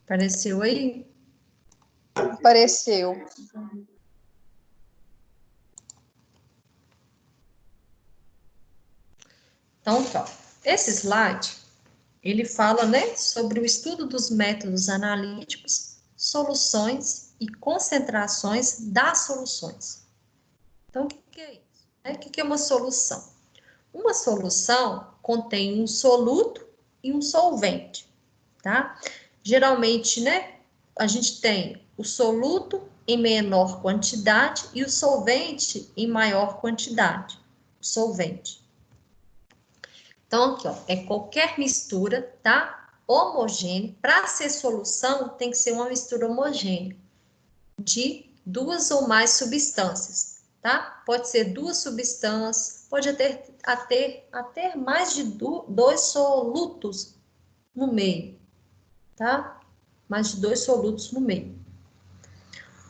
Apareceu aí? Apareceu. Então, tá. Esse slide, ele fala, né, sobre o estudo dos métodos analíticos, soluções e concentrações das soluções. Então, o que é isso? O que é uma solução? Uma solução contém um soluto e um solvente, tá? Geralmente, né, a gente tem o soluto em menor quantidade e o solvente em maior quantidade. O solvente. Então, aqui, ó, é qualquer mistura, tá? Homogênea. Para ser solução, tem que ser uma mistura homogênea de duas ou mais substâncias, tá? Pode ser duas substâncias, pode até mais de dois solutos no meio, tá? Mais de dois solutos no meio.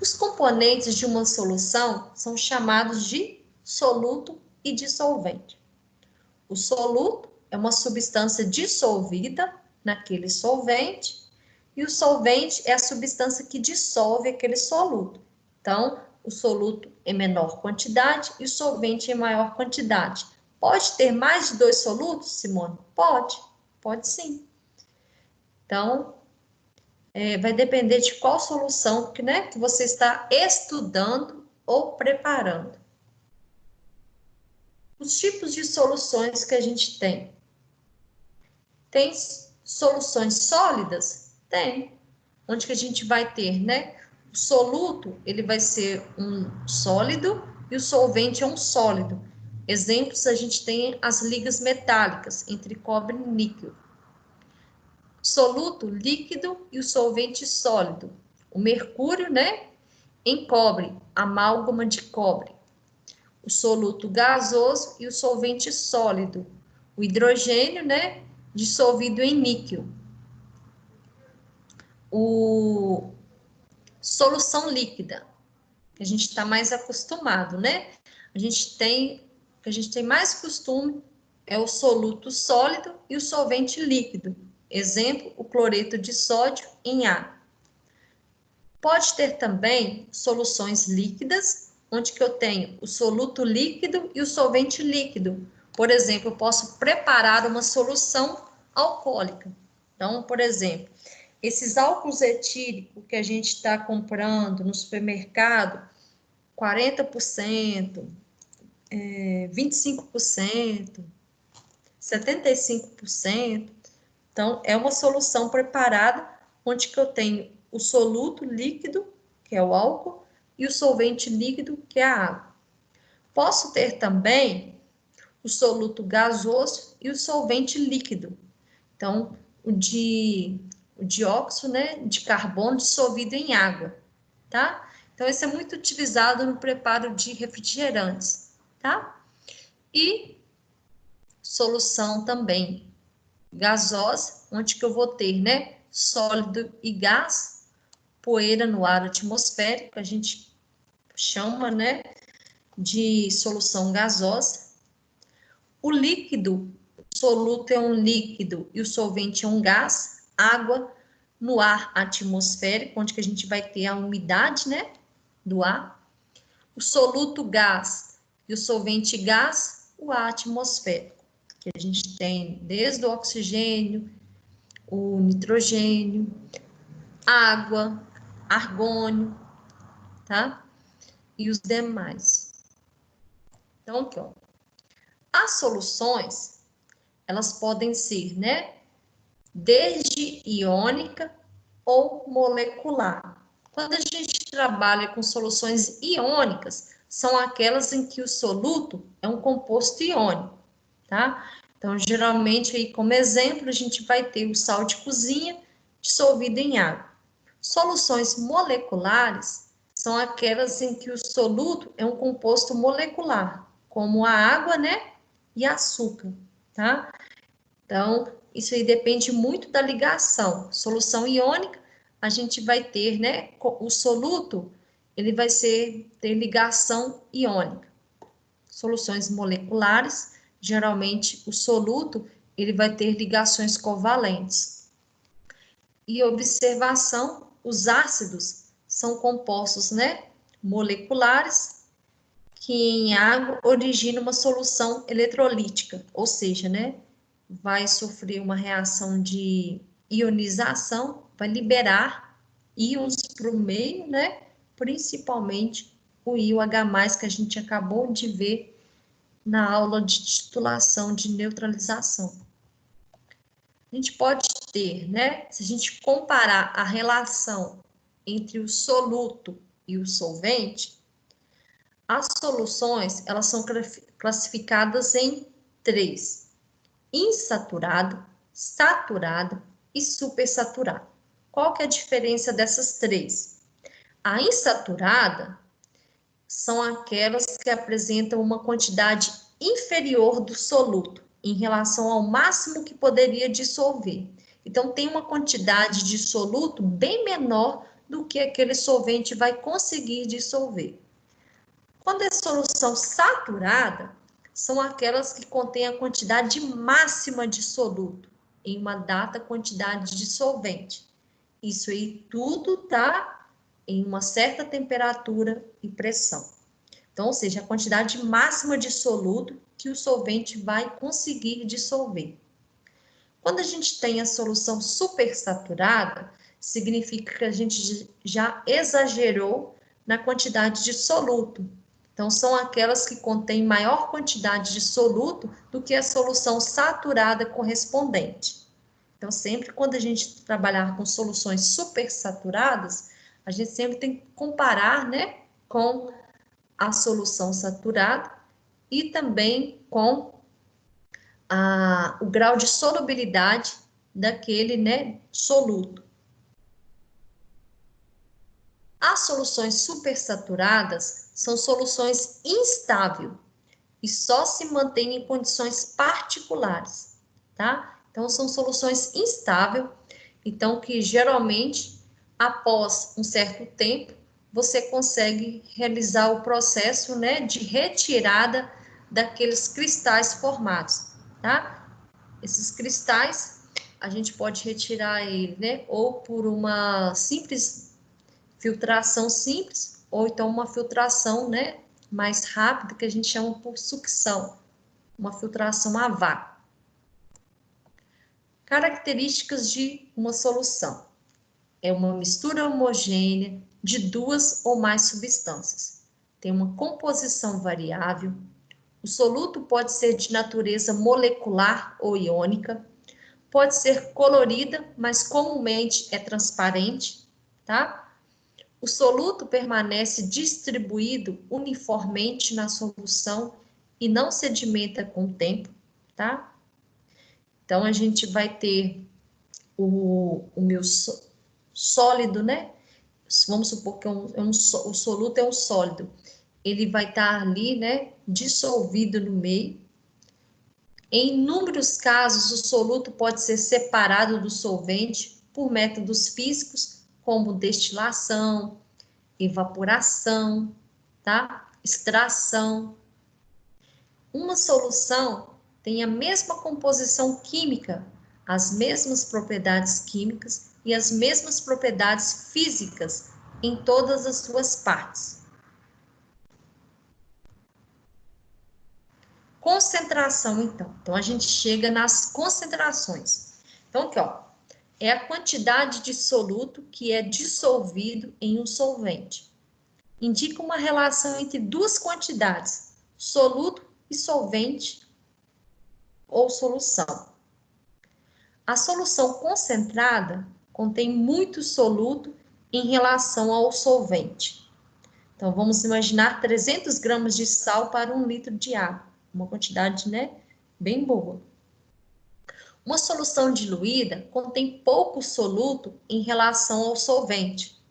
Os componentes de uma solução são chamados de soluto e dissolvente. O soluto é uma substância dissolvida naquele solvente, e o solvente é a substância que dissolve aquele soluto. Então, o soluto em menor quantidade e o solvente em maior quantidade. Pode ter mais de dois solutos, Simone? Pode sim. Então, vai depender de qual solução que você está estudando ou preparando. Os tipos de soluções que a gente tem. Tem soluções sólidas? Tem. Onde que a gente vai ter, né? O soluto, ele vai ser um sólido e o solvente é um sólido. Exemplos, a gente tem as ligas metálicas entre cobre e níquel. Soluto líquido e o solvente sólido. O mercúrio, né? Em cobre, amálgama de cobre. O soluto gasoso e o solvente sólido. O hidrogênio, né? Dissolvido em níquel. O solução líquida, que a gente está mais acostumado, né? A gente tem mais costume é o soluto sólido e o solvente líquido. Exemplo, o cloreto de sódio em água. Pode ter também soluções líquidas, onde que eu tenho o soluto líquido e o solvente líquido. Por exemplo, eu posso preparar uma solução alcoólica. Então, por exemplo, esses álcools etílicos que a gente está comprando no supermercado, 40%, 25%, 75%. Então, é uma solução preparada onde que eu tenho o soluto líquido, que é o álcool, e o solvente líquido, que é a água. Posso ter também o soluto gasoso e o solvente líquido. Então, o dióxido, né, de carbono dissolvido em água, tá? Então, esse é muito utilizado no preparo de refrigerantes, tá? E solução também gasosa, onde que eu vou ter, né, sólido e gás, poeira no ar atmosférico, a gente chama, né, de solução gasosa. O líquido, o soluto é um líquido e o solvente é um gás, água no ar atmosférico, onde que a gente vai ter a umidade, né, do ar. O soluto gás e o solvente gás, o ar atmosférico, que a gente tem desde o oxigênio, o nitrogênio, água, argônio, tá? E os demais. Então, aqui, ó. As soluções, elas podem ser, né, desde iônica ou molecular. Quando a gente trabalha com soluções iônicas, são aquelas em que o soluto é um composto iônico, tá? Então, geralmente, aí como exemplo, a gente vai ter o sal de cozinha dissolvido em água. Soluções moleculares são aquelas em que o soluto é um composto molecular, como a água, né, e açúcar, tá? Então, isso aí depende muito da ligação. Solução iônica, a gente vai ter, né, o soluto, ele vai ter ligação iônica. Soluções moleculares, geralmente o soluto, ele vai ter ligações covalentes. E observação, os ácidos são compostos, né, moleculares que em água originam uma solução eletrolítica, ou seja, né, vai sofrer uma reação de ionização, vai liberar íons para o meio, né, principalmente o íon H+, que a gente acabou de ver na aula de titulação de neutralização. A gente pode ter, né, se a gente comparar a relação entre o soluto e o solvente, as soluções, elas são classificadas em 3: insaturado, saturado e supersaturado. Qual que é a diferença dessas 3? A insaturada são aquelas que apresentam uma quantidade inferior do soluto em relação ao máximo que poderia dissolver. Então, tem uma quantidade de soluto bem menor do que aquele solvente vai conseguir dissolver. Quando é solução saturada, são aquelas que contêm a quantidade máxima de soluto em uma dada quantidade de solvente. Isso aí tudo está em uma certa temperatura e pressão. Então, ou seja, a quantidade máxima de soluto que o solvente vai conseguir dissolver. Quando a gente tem a solução supersaturada, significa que a gente já exagerou na quantidade de soluto. Então, são aquelas que contêm maior quantidade de soluto do que a solução saturada correspondente. Então, sempre quando a gente trabalhar com soluções supersaturadas, a gente sempre tem que comparar, né, com a solução saturada e também com o grau de solubilidade daquele, né, soluto. As soluções supersaturadas são soluções instáveis e só se mantêm em condições particulares, tá? Então, são soluções instáveis, então, que geralmente, após um certo tempo, você consegue realizar o processo, né, de retirada daqueles cristais formados, tá? Esses cristais, a gente pode retirar ele, né, ou por uma simples filtração simples, ou então uma filtração, né, mais rápida, que a gente chama por sucção, uma filtração a vácuo. Características de uma solução. É uma mistura homogênea de duas ou mais substâncias. Tem uma composição variável. O soluto pode ser de natureza molecular ou iônica. Pode ser colorida, mas comumente é transparente, tá? O soluto permanece distribuído uniformemente na solução e não sedimenta com o tempo, tá? Então, a gente vai ter o meu sólido, né? Vamos supor que o soluto é um sólido. Ele vai estar ali, né, dissolvido no meio. Em inúmeros casos, o soluto pode ser separado do solvente por métodos físicos, como destilação, evaporação, tá? Extração. Uma solução tem a mesma composição química, as mesmas propriedades químicas e as mesmas propriedades físicas em todas as suas partes. Concentração, então. Então, a gente chega nas concentrações. Então, aqui, ó, é a quantidade de soluto que é dissolvido em um solvente. Indica uma relação entre duas quantidades, soluto e solvente ou solução. A solução concentrada contém muito soluto em relação ao solvente. Então, vamos imaginar 300 gramas de sal para 1 litro de água, uma quantidade, né, bem boa. Uma solução diluída contém pouco soluto em relação ao solvente.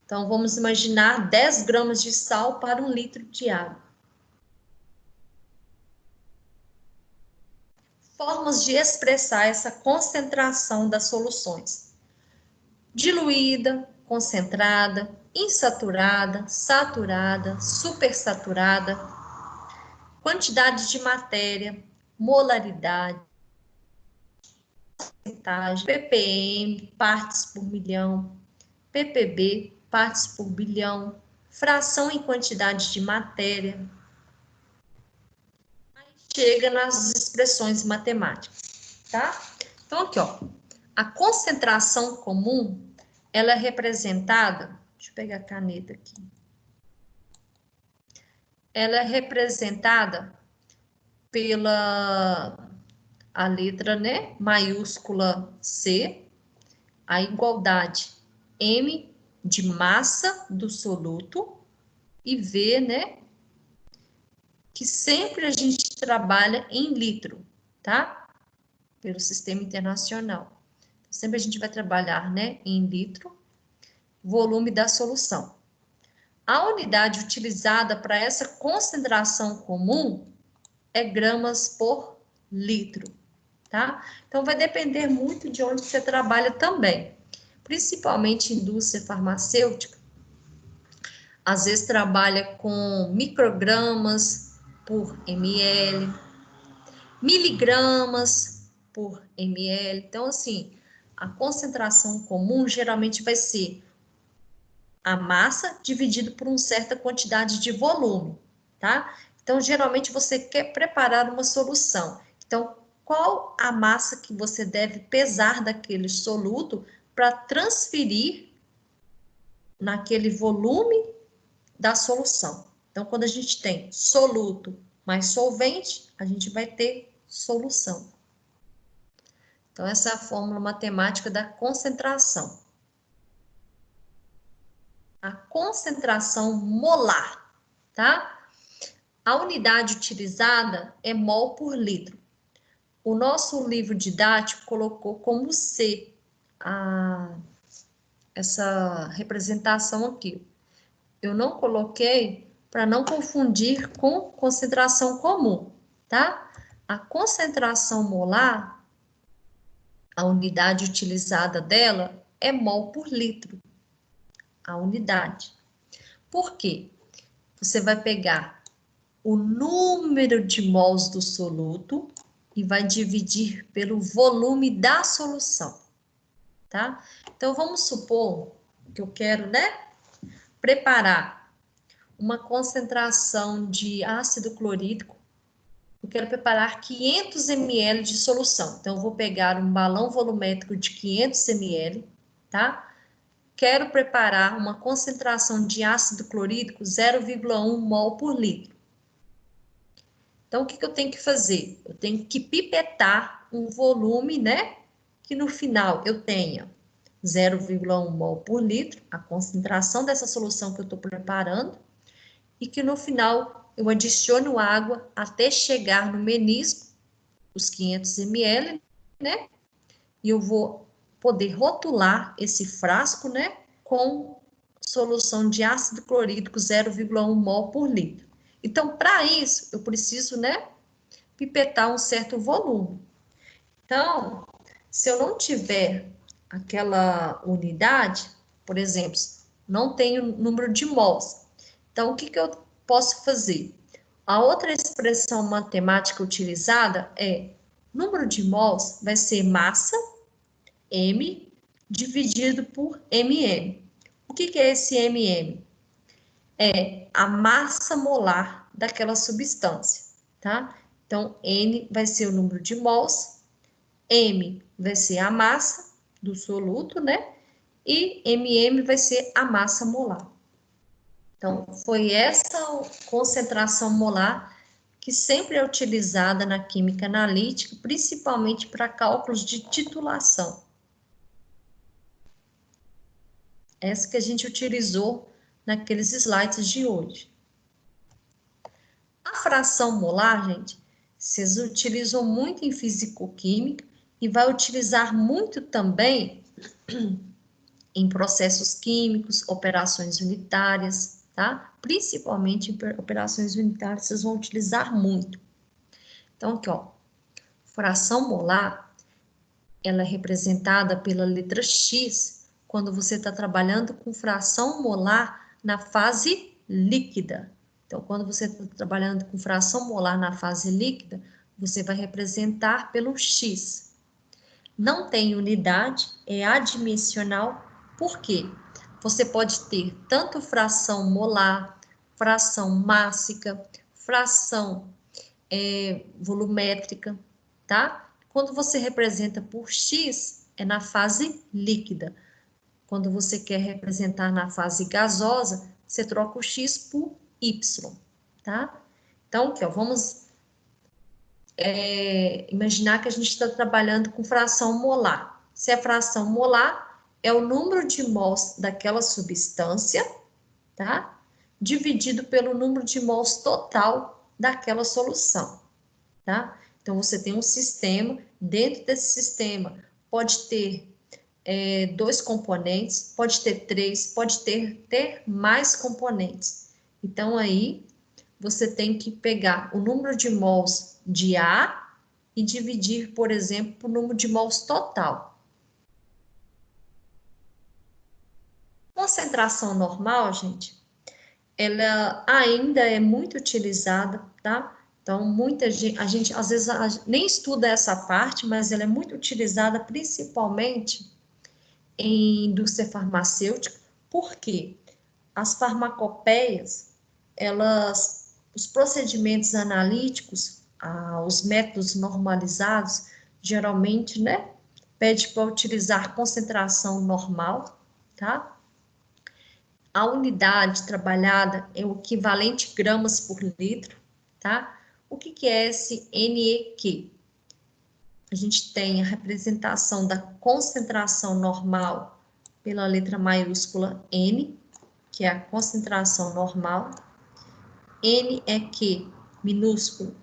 Então, vamos imaginar 10 gramas de sal para 1 litro de água. Formas de expressar essa concentração das soluções: diluída, concentrada, insaturada, saturada, supersaturada, quantidade de matéria, molaridade. porcentagem, ppm, partes por milhão, ppb, partes por bilhão, fração em quantidade de matéria. Aí chega nas expressões matemáticas, tá? Então, aqui, ó, a concentração comum, ela é representada, deixa eu pegar a caneta aqui. Ela é representada pela a letra, né, maiúscula C, a igualdade M de massa do soluto e V, né, que sempre a gente trabalha em litro, tá? Pelo sistema internacional. Sempre a gente vai trabalhar, né, em litro, volume da solução. A unidade utilizada para essa concentração comum é gramas por litro, tá? Então, vai depender muito de onde você trabalha também. Principalmente indústria farmacêutica, às vezes trabalha com microgramas por ml, miligramas por ml. Então, assim, a concentração comum geralmente vai ser a massa dividido por uma certa quantidade de volume, tá? Então, geralmente você quer preparar uma solução. Então, qual a massa que você deve pesar daquele soluto para transferir naquele volume da solução? Então, quando a gente tem soluto mais solvente, a gente vai ter solução. Então, essa é a fórmula matemática da concentração. A concentração molar, tá? A unidade utilizada é mol por litro. O nosso livro didático colocou como C essa representação aqui. Eu não coloquei para não confundir com concentração comum, tá? A concentração molar, a unidade utilizada dela é mol por litro, a unidade. Por quê? Você vai pegar o número de mols do soluto e vai dividir pelo volume da solução, tá? Então, vamos supor que eu quero, né, preparar uma concentração de ácido clorídrico. Eu quero preparar 500 ml de solução. Então, eu vou pegar um balão volumétrico de 500 ml, tá? Quero preparar uma concentração de ácido clorídrico 0,1 mol por litro. Então, o que eu tenho que fazer? Eu tenho que pipetar um volume, né? Que no final eu tenha 0,1 mol por litro, a concentração dessa solução que eu estou preparando, e que no final eu adiciono água até chegar no menisco, os 500 ml, né? E eu vou poder rotular esse frasco, né? Com solução de ácido clorídrico 0,1 mol por litro. Então, para isso, eu preciso, né, pipetar um certo volume. Então, se eu não tiver aquela unidade, por exemplo, não tenho número de mols, então o que eu posso fazer? A outra expressão matemática utilizada é número de mols vai ser massa, M, dividido por mm. O que é esse mm? É a massa molar daquela substância, tá? Então, N vai ser o número de mols, M vai ser a massa do soluto, né? E MM vai ser a massa molar. Então, foi essa concentração molar que sempre é utilizada na química analítica, principalmente para cálculos de titulação. Essa que a gente utilizou naqueles slides de hoje. A fração molar, gente, vocês utilizam muito em fisicoquímica e vai utilizar muito também em processos químicos, operações unitárias, tá? Principalmente em operações unitárias, vocês vão utilizar muito. Então, aqui, ó, fração molar, ela é representada pela letra X quando você está trabalhando com fração molar na fase líquida. Então, quando você está trabalhando com fração molar na fase líquida, você vai representar pelo X. não tem unidade, é adimensional. Por quê? Você pode ter tanto fração molar, fração mássica, fração volumétrica, tá? Quando você representa por x, é na fase líquida. Quando você quer representar na fase gasosa, você troca o x por y, tá? Então, aqui, ó, vamos imaginar que a gente está trabalhando com fração molar. Se a fração molar é o número de mols daquela substância, tá? Dividido pelo número de mols total daquela solução, tá? Então, você tem um sistema, dentro desse sistema pode ter dois componentes, pode ter três, pode ter mais componentes. Então, aí, você tem que pegar o número de mols de A e dividir, por exemplo, por número de mols total. Concentração normal, gente, ela ainda é muito utilizada, tá? Então, muita gente, a gente às vezes nem estuda essa parte, mas ela é muito utilizada principalmente em indústria farmacêutica. Por quê? As farmacopeias, os procedimentos analíticos, os métodos normalizados, geralmente, né, pede para utilizar concentração normal, tá? A unidade trabalhada é o equivalente gramas por litro, tá? O que é esse NEQ? A gente tem a representação da concentração normal pela letra maiúscula N, que é a concentração normal. N é Q, minúsculo,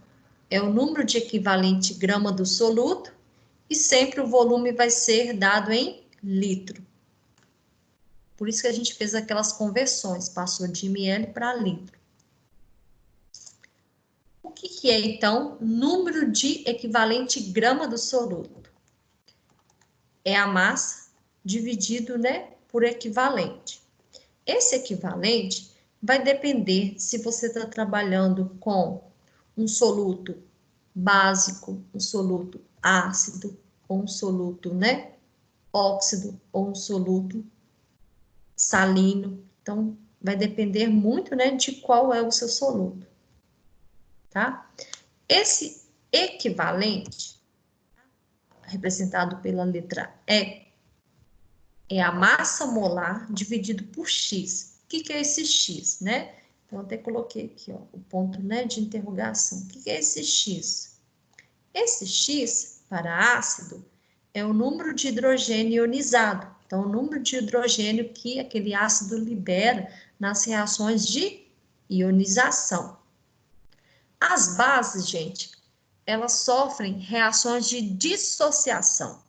é o número de equivalente grama do soluto, e sempre o volume vai ser dado em litro. Por isso que a gente fez aquelas conversões, passou de ml para litro. O que é, então, número de equivalente grama do soluto? É a massa dividido, né, por equivalente. Esse equivalente vai depender se você está trabalhando com um soluto básico, um soluto ácido, ou um soluto, né, óxido, ou um soluto salino. Então, vai depender muito, né, de qual é o seu soluto, tá? Esse equivalente, representado pela letra E, é a massa molar dividido por X. O que é esse X, né? Então, até coloquei aqui, ó, o ponto, né, de interrogação. O que é esse X? Esse X, para ácido, é o número de hidrogênio ionizado. Então, o número de hidrogênio que aquele ácido libera nas reações de ionização. As bases, gente, elas sofrem reações de dissociação.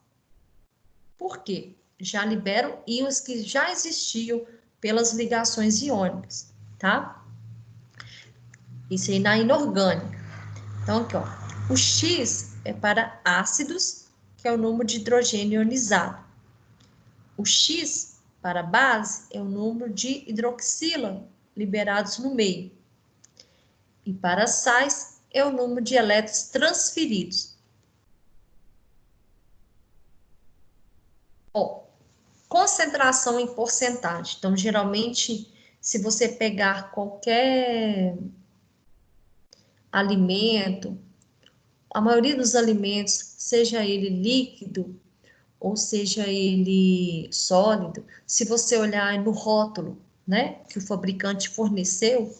Por quê? Já liberam íons que já existiam pelas ligações iônicas, tá? Isso aí na inorgânica. Então, aqui, ó, o X é para ácidos, que é o número de hidrogênio ionizado. O X, para base, é o número de hidroxila liberados no meio. E para sais, é o número de elétrons transferidos. Ó, concentração em porcentagem. Então, geralmente, se você pegar qualquer alimento, a maioria dos alimentos, seja ele líquido ou seja ele sólido, se você olhar no rótulo, né, que o fabricante forneceu,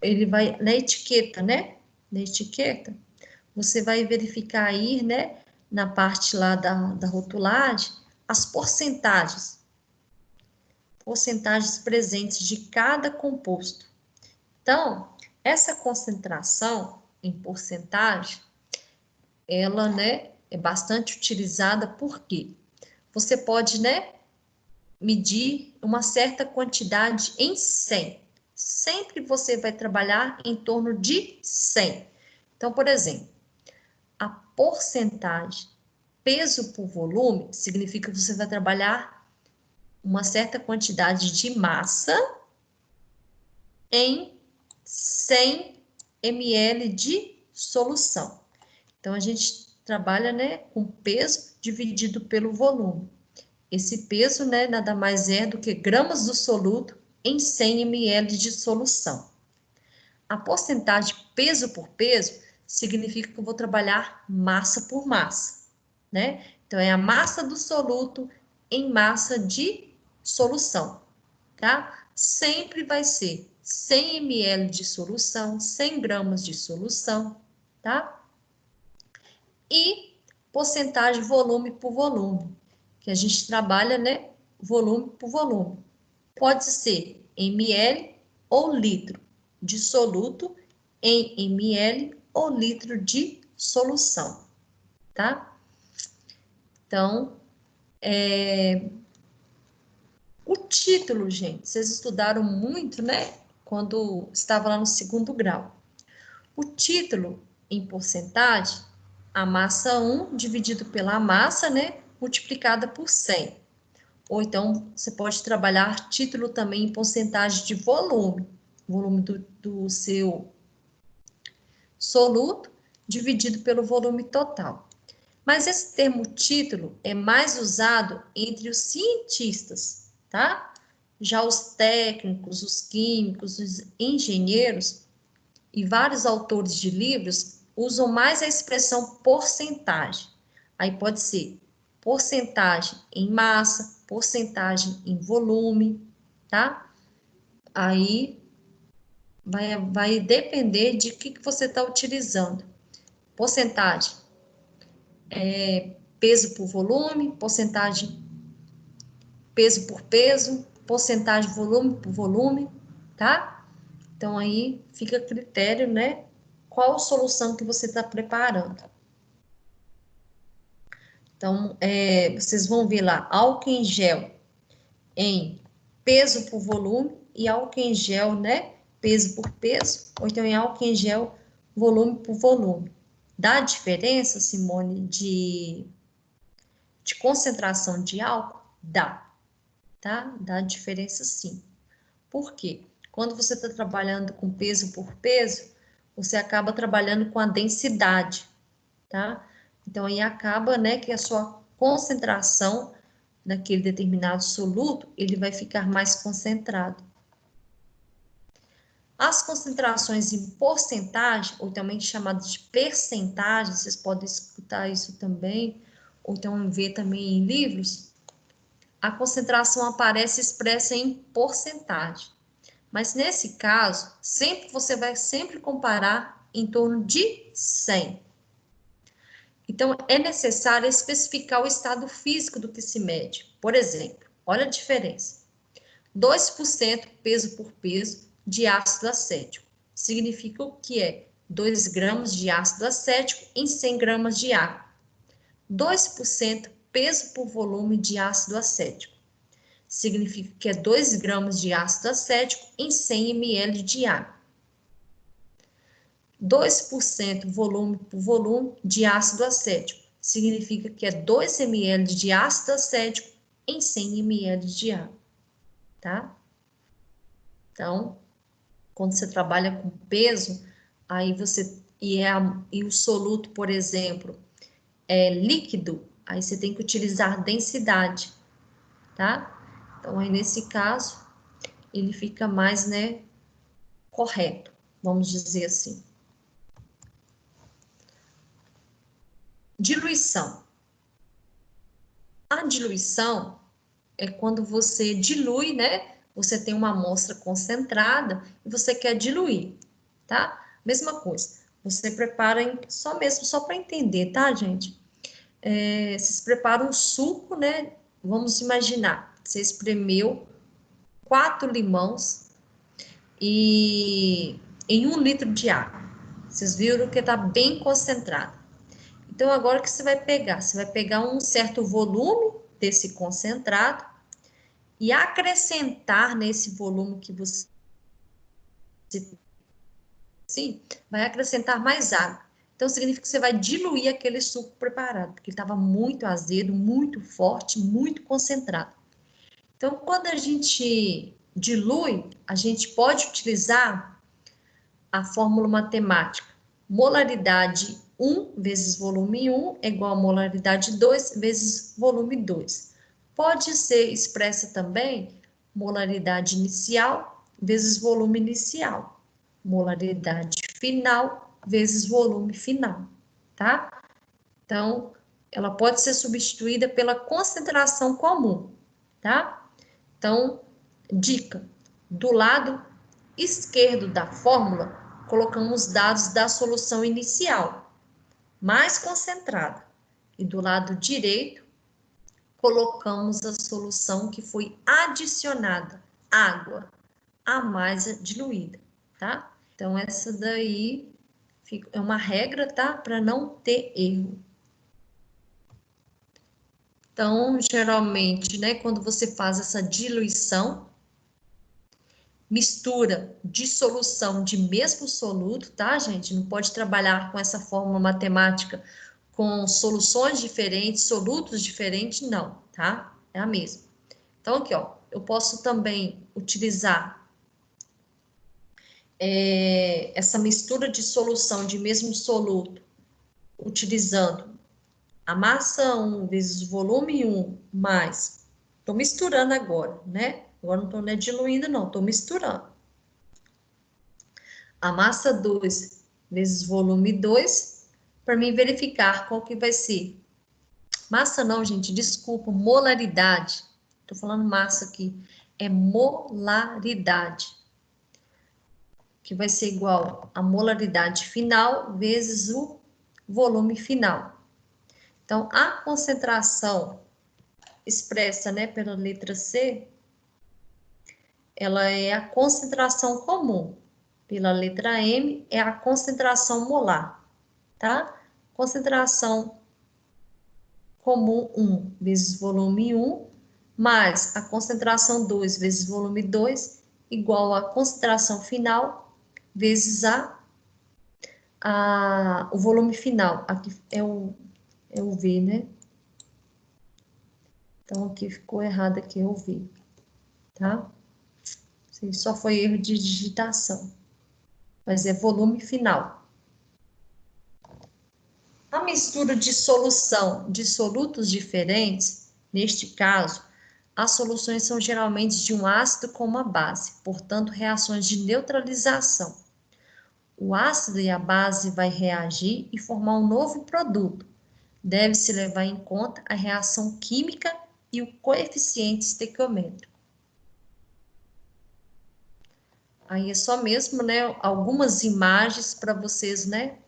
ele vai na etiqueta, né? Na etiqueta, você vai verificar aí, né, na parte lá da rotulagem, as porcentagens presentes de cada composto. Então, essa concentração em porcentagem, ela, né, é bastante utilizada porque você pode, né, medir uma certa quantidade em 100. Sempre você vai trabalhar em torno de 100. Então, por exemplo, a porcentagem peso por volume significa que você vai trabalhar uma certa quantidade de massa em 100 ml de solução. Então, a gente trabalha, né, com peso dividido pelo volume. Esse peso, né, nada mais é do que gramas do soluto em 100 ml de solução. A porcentagem peso por peso significa que eu vou trabalhar massa por massa, né? Então, é a massa do soluto em massa de solução, tá? Sempre vai ser 100 ml de solução, 100 gramas de solução, tá? E porcentagem volume por volume, que a gente trabalha, né, volume por volume. Pode ser ml ou litro de soluto em ml ou litro de solução, tá? Então, o título, gente, vocês estudaram muito, né, quando estava lá no segundo grau. O título em porcentagem, a massa 1 dividido pela massa, né, multiplicada por 100. Ou então, você pode trabalhar título também em porcentagem de volume, volume do seu soluto, dividido pelo volume total. Mas esse termo título é mais usado entre os cientistas, tá? Já os técnicos, os químicos, os engenheiros e vários autores de livros usam mais a expressão porcentagem. Aí pode ser porcentagem em massa, porcentagem em volume, tá? Aí vai depender de que você está utilizando. Porcentagem peso por volume, porcentagem peso por peso, porcentagem volume por volume, tá? Então aí fica a critério, né? Qual solução que você está preparando. Então, vocês vão ver lá, álcool em gel em peso por volume e álcool em gel, né? Peso por peso, ou então em álcool em gel, volume por volume. Dá diferença, Simone, de concentração de álcool? Dá, tá? Dá diferença sim. Por quê? Quando você está trabalhando com peso por peso, você acaba trabalhando com a densidade, tá? Então, aí acaba, né, que a sua concentração naquele determinado soluto, ele vai ficar mais concentrado. As concentrações em porcentagem, ou também chamadas de percentagem, vocês podem escutar isso também, ou então ver também em livros, a concentração aparece expressa em porcentagem. Mas nesse caso, você vai sempre comparar em torno de 100. Então, é necessário especificar o estado físico do que se mede. Por exemplo, olha a diferença. 2% peso por peso de ácido acético. Significa o que é 2 gramas de ácido acético em 100 gramas de água. 2% peso por volume de ácido acético. Significa que é 2 gramas de ácido acético em 100 ml de água. 2% volume por volume de ácido acético. Significa que é 2 ml de ácido acético em 100 ml de água, tá? Então, quando você trabalha com peso, aí você e o soluto, por exemplo, é líquido, aí você tem que utilizar densidade, tá? Então, aí nesse caso, ele fica mais, né, correto, vamos dizer assim. Diluição. A diluição é quando você dilui, né? Você tem uma amostra concentrada e você quer diluir, tá? Mesma coisa. Você prepara só para entender, tá, gente? Vocês preparam um suco, né? Vamos imaginar, você espremeu 4 limões e em 1 litro de água. Vocês viram que está bem concentrado. Então, agora o que você vai pegar? Você vai pegar um certo volume desse concentrado e acrescentar nesse volume que você sim, vai acrescentar mais água. Então, significa que você vai diluir aquele suco preparado, porque ele estava muito azedo, muito forte, muito concentrado. Então, quando a gente dilui, a gente pode utilizar a fórmula matemática, molaridade 1 vezes volume 1 é igual a molaridade 2 vezes volume 2. Pode ser expressa também molaridade inicial vezes volume inicial. Molaridade final vezes volume final, tá? Então, ela pode ser substituída pela concentração comum, tá? Então, dica: do lado esquerdo da fórmula, colocamos dados da solução inicial, mais concentrada. E do lado direito, colocamos a solução que foi adicionada, água, a mais diluída, tá? Então, essa daí é uma regra, tá? Para não ter erro. Então, geralmente, né, quando você faz essa diluição, mistura, dissolução de mesmo soluto, tá, gente? Não pode trabalhar com essa fórmula matemática com soluções diferentes, solutos diferentes, não, tá? É a mesma. Então, aqui, ó, eu posso também utilizar essa mistura de solução de mesmo soluto, utilizando a massa 1 vezes o volume 1 mais, estou misturando agora, né? Agora não estou nem diluindo, não, estou misturando. A massa 2 vezes volume 2, para mim verificar qual que vai ser. Massa não, gente, desculpa, molaridade. Estou falando massa aqui. É molaridade. Que vai ser igual a molaridade final vezes o volume final. Então, a concentração expressa, né, pela letra C, ela é a concentração comum. Pela letra M, é a concentração molar, tá? Concentração comum 1 vezes volume 1, mais a concentração 2 vezes volume 2, igual a concentração final vezes o volume final. Aqui é o V, né? Então, aqui ficou errado, aqui é o V, tá? Só foi erro de digitação. Mas é volume final. A mistura de solução de solutos diferentes, neste caso, as soluções são geralmente de um ácido com uma base, portanto, reações de neutralização. O ácido e a base vai reagir e formar um novo produto. Deve-se levar em conta a reação química e o coeficiente estequiométrico. Aí é só mesmo, né, algumas imagens para vocês, né,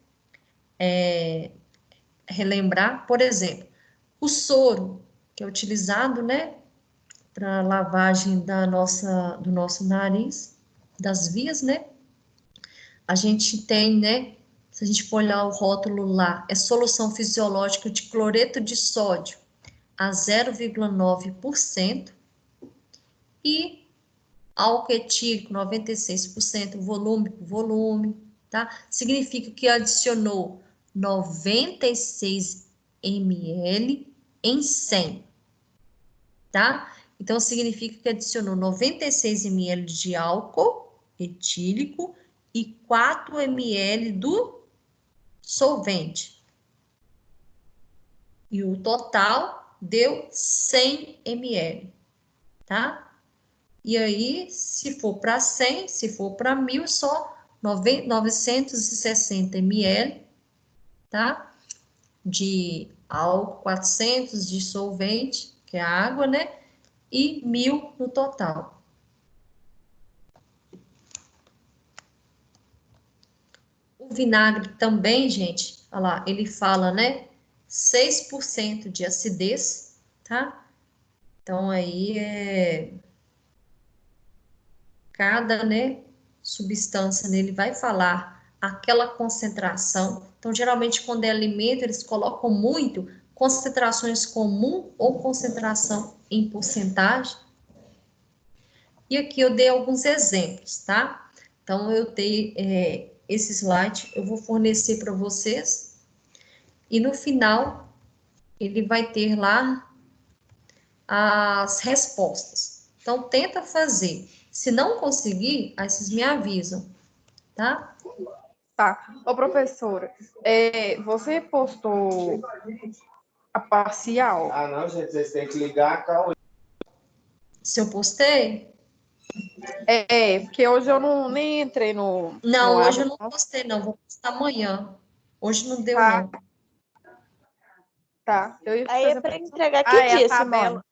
relembrar. Por exemplo, o soro, que é utilizado, né, para lavagem do nosso nariz, das vias, né, a gente tem, né, se a gente for olhar o rótulo lá, é solução fisiológica de cloreto de sódio a 0,9% e álcool etílico 96%, volume, tá? Significa que adicionou 96 ml em 100, tá? Então, significa que adicionou 96 ml de álcool etílico e 4 ml do solvente. E o total deu 100 ml, tá? E aí, se for para 100, se for para 1.000, só 960 ml, tá? De álcool, 400 de solvente, que é a água, né? E 1.000 no total. O vinagre também, gente, olha lá, ele fala, né? 6% de acidez, tá? Então, aí cada, né, substância nele vai falar aquela concentração. Então, geralmente, quando é alimento, eles colocam muito concentrações comum ou concentração em porcentagem. E aqui eu dei alguns exemplos, tá? Então, eu dei esse slide, eu vou fornecer para vocês. E no final, ele vai ter lá as respostas. Então, tenta fazer. Se não conseguir, aí vocês me avisam, tá? Tá. Ô, professora, você postou a parcial? Ah, não, gente, vocês têm que ligar a Cauê. Se eu postei? Porque hoje eu nem entrei no Não, hoje eu Abra. não postei, não. Vou postar amanhã. Hoje não deu, Tá. não. Tá. Eu ia Aí é fazer... para entregar que é a dia, tabela. Simone?